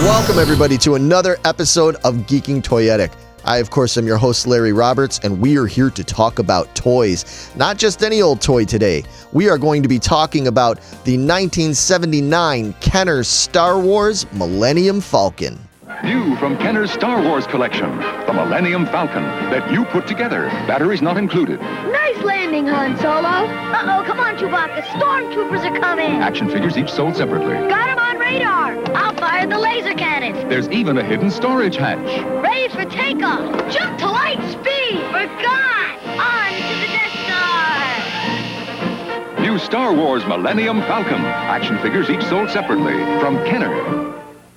Welcome, everybody, to another episode of Geeking Toyetic. I, of course, am your host, Larry Roberts, and we are here to talk about toys. Not just any old toy today. We are going to be talking about the 1979 KENNER Star Wars Millennium Falcon. New from Kenner's Star Wars collection, the Millennium Falcon that you put together. Batteries not included. Nice landing, Han Solo. Uh-oh, come on, Chewbacca. Stormtroopers are coming. Action figures each sold separately. Got him on radar. I'll fire the laser cannons. There's even a hidden storage hatch. Ready for takeoff. Jump to light speed. We're gone. On to the Death Star. New Star Wars Millennium Falcon. Action figures each sold separately from Kenner.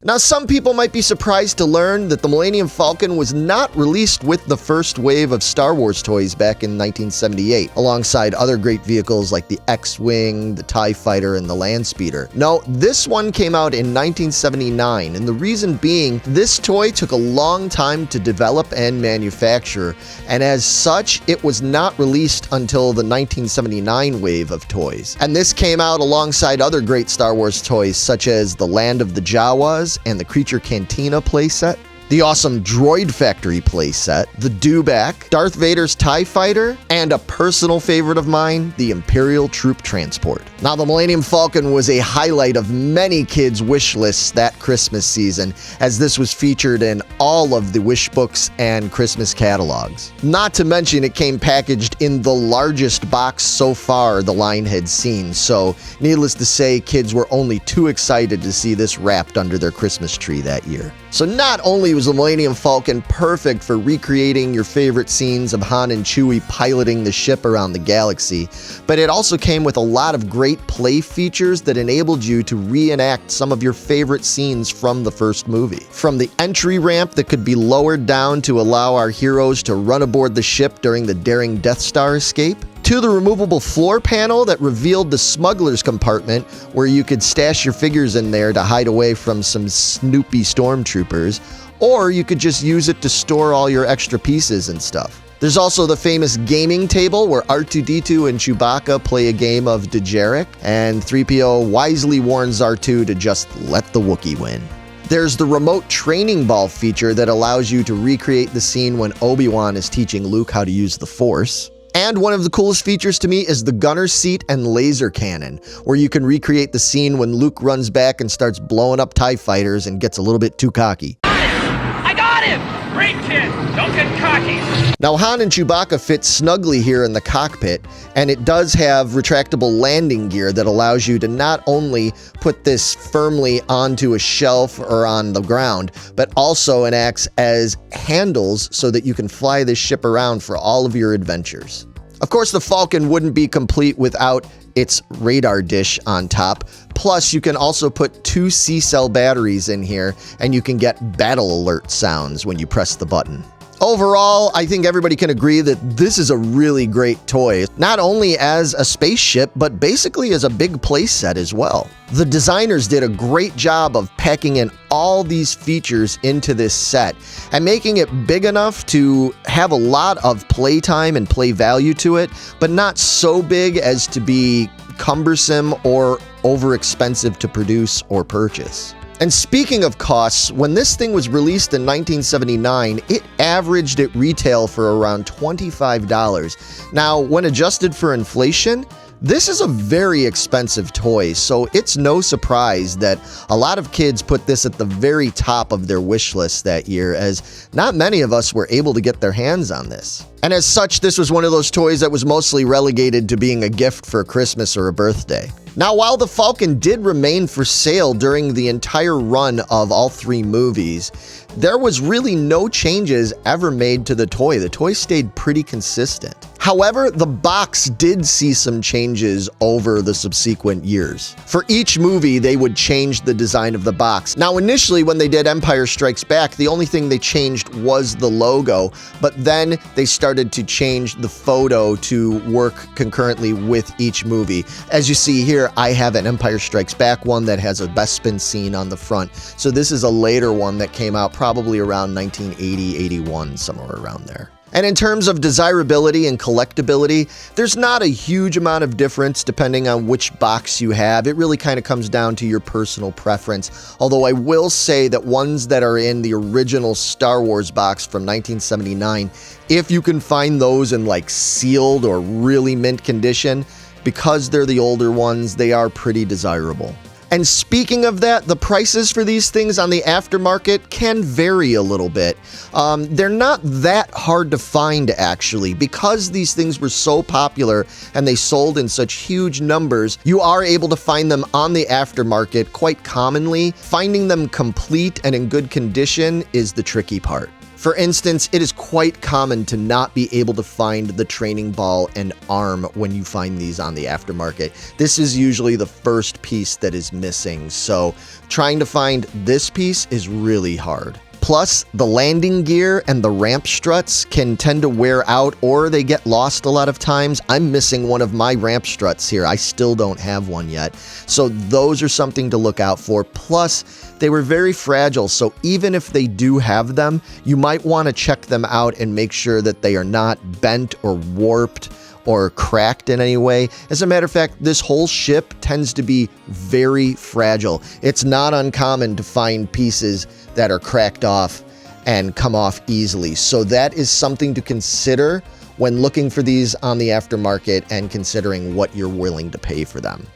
Now, some people might be surprised to learn that the Millennium Falcon was not released with the first wave of Star Wars toys back in 1978, alongside other great vehicles like the X-Wing, the TIE Fighter, and the Land Speeder. No, this one came out in 1979, and the reason being, this toy took a long time to develop and manufacture, and as such, it was not released until the 1979 wave of toys. And this came out alongside other great Star Wars toys, such as the Land of the Jawas and the Creature Cantina playset, the awesome Droid Factory playset, the Dewback, Darth Vader's TIE Fighter, and a personal favorite of mine, the Imperial Troop Transport. Now, the Millennium Falcon was a highlight of many kids' wish lists that Christmas season, as this was featured in all of the wish books and Christmas catalogs. Not to mention, it came packaged in the largest box so far the line had seen, so needless to say, kids were only too excited to see this wrapped under their Christmas tree that year. So not only was the Millennium Falcon perfect for recreating your favorite scenes of Han and Chewie piloting the ship around the galaxy, but it also came with a lot of great play features that enabled you to reenact some of your favorite scenes from the first movie. From the entry ramp that could be lowered down to allow our heroes to run aboard the ship during the daring Death Star escape, to the removable floor panel that revealed the smuggler's compartment where you could stash your figures in there to hide away from some snoopy stormtroopers, or you could just use it to store all your extra pieces and stuff. There's also the famous gaming table where R2-D2 and Chewbacca play a game of Dejeric, and 3PO wisely warns R2 to just let the Wookiee win. There's the remote training ball feature that allows you to recreate the scene when Obi-Wan is teaching Luke how to use the Force. And one of the coolest features to me is the gunner's seat and laser cannon, where you can recreate the scene when Luke runs back and starts blowing up TIE fighters and gets a little bit too cocky. I got him! Great kid! Don't get cocky! Now, Han and Chewbacca fit snugly here in the cockpit, and it does have retractable landing gear that allows you to not only put this firmly onto a shelf or on the ground, but also it acts as handles so that you can fly this ship around for all of your adventures. Of course, the Falcon wouldn't be complete without its radar dish on top. Plus, you can also put 2 C-cell batteries in here, and you can get battle alert sounds when you press the button. Overall, I think everybody can agree that this is a really great toy, not only as a spaceship, but basically as a big playset as well. The designers did a great job of packing in all these features into this set and making it big enough to have a lot of playtime and play value to it, but not so big as to be cumbersome or overexpensive to produce or purchase. And speaking of costs, when this thing was released in 1979, it averaged at retail for around $25. Now, when adjusted for inflation, this is a very expensive toy, so it's no surprise that a lot of kids put this at the very top of their wish list that year, as not many of us were able to get their hands on this. And as such, this was one of those toys that was mostly relegated to being a gift for Christmas or a birthday. Now, while the Falcon did remain for sale during the entire run of all 3 movies, there was really no changes ever made to the toy. The toy stayed pretty consistent. However, the box did see some changes over the subsequent years. For each movie, they would change the design of the box. Now, initially, when they did Empire Strikes Back, the only thing they changed was the logo, but then they started to change the photo to work concurrently with each movie. As you see here, I have an Empire Strikes Back one that has a Bespin scene on the front. So this is a later one that came out probably around 1980, 81, somewhere around there. And in terms of desirability and collectability, there's not a huge amount of difference depending on which box you have. It really kind of comes down to your personal preference. Although I will say that ones that are in the original Star Wars box from 1979, if you can find those in like sealed or really mint condition, because they're the older ones, they are pretty desirable. And speaking of that, the prices for these things on the aftermarket can vary a little bit. They're not that hard to find, actually. Because these things were so popular and they sold in such huge numbers, you are able to find them on the aftermarket quite commonly. Finding them complete and in good condition is the tricky part. For instance, it is quite common to not be able to find the training ball and arm when you find these on the aftermarket. This is usually the first piece that is missing, so trying to find this piece is really hard. Plus, the landing gear and the ramp struts can tend to wear out or they get lost a lot of times. I'm missing one of my ramp struts here. I still don't have one yet. So those are something to look out for. Plus, they were very fragile, so even if they do have them, you might want to check them out and make sure that they are not bent or warped or cracked in any way. As a matter of fact, this whole ship tends to be very fragile. It's not uncommon to find pieces that are cracked off and come off easily. So that is something to consider when looking for these on the aftermarket and considering what you're willing to pay for them.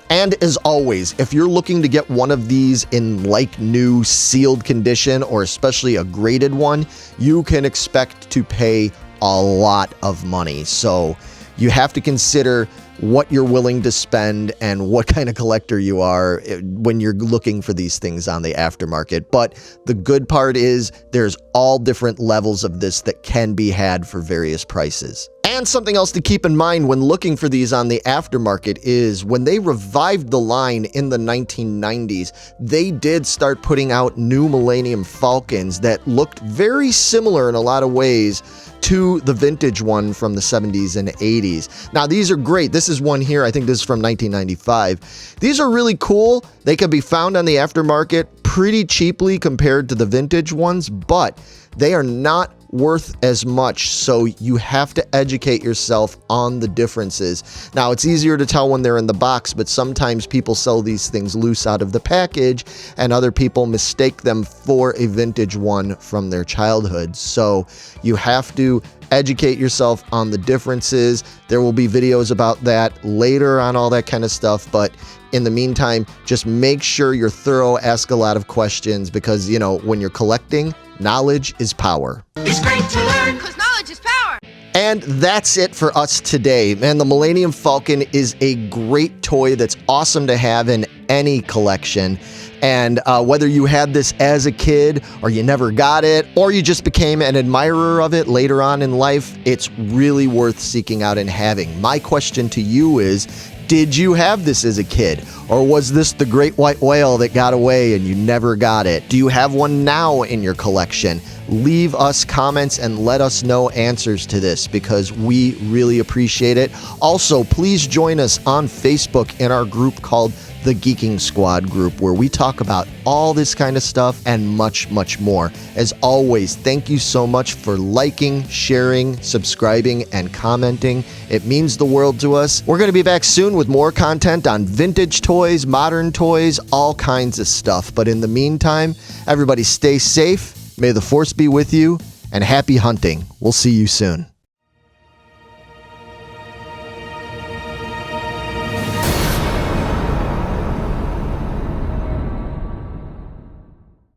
And as always, if you're looking to get one of these in like new sealed condition or especially a graded one, you can expect to pay a lot of money. So you have to consider what you're willing to spend and what kind of collector you are when you're looking for these things on the aftermarket. But the good part is there's all different levels of this that can be had for various prices. And something else to keep in mind when looking for these on the aftermarket is when they revived the line in the 1990s, they did start putting out new Millennium Falcons that looked very similar in a lot of ways to the vintage one from the 70s and 80s. Now, these are great. This is one here. I think this is from 1995. These are really cool. They can be found on the aftermarket pretty cheaply compared to the vintage ones, but they are not worth as much, so you have to educate yourself on the differences. Now, it's easier to tell when they're in the box, but sometimes people sell these things loose out of the package, and other people mistake them for a vintage one from their childhood. So you have to educate yourself on the differences. There will be videos about that later on, all that kind of stuff, but in the meantime, just make sure you're thorough, ask a lot of questions, because, you know, when you're collecting, knowledge is power. It's great to learn, because knowledge is power. And that's it for us today. Man, the Millennium Falcon is a great toy that's awesome to have in any collection. And whether you had this as a kid or you never got it or you just became an admirer of it later on in life, it's really worth seeking out and having. My question to you is, did you have this as a kid? Or was this the great white whale that got away and you never got it? Do you have one now in your collection? Leave us comments and let us know answers to this, because we really appreciate it. Also, please join us on Facebook in our group called the Geeking Squad group, where we talk about all this kind of stuff and much, much more. As always, thank you so much for liking, sharing, subscribing, and commenting. It means the world to us. We're going to be back soon with more content on vintage toys, modern toys, all kinds of stuff. But in the meantime, everybody stay safe. May the Force be with you, and happy hunting. We'll see you soon.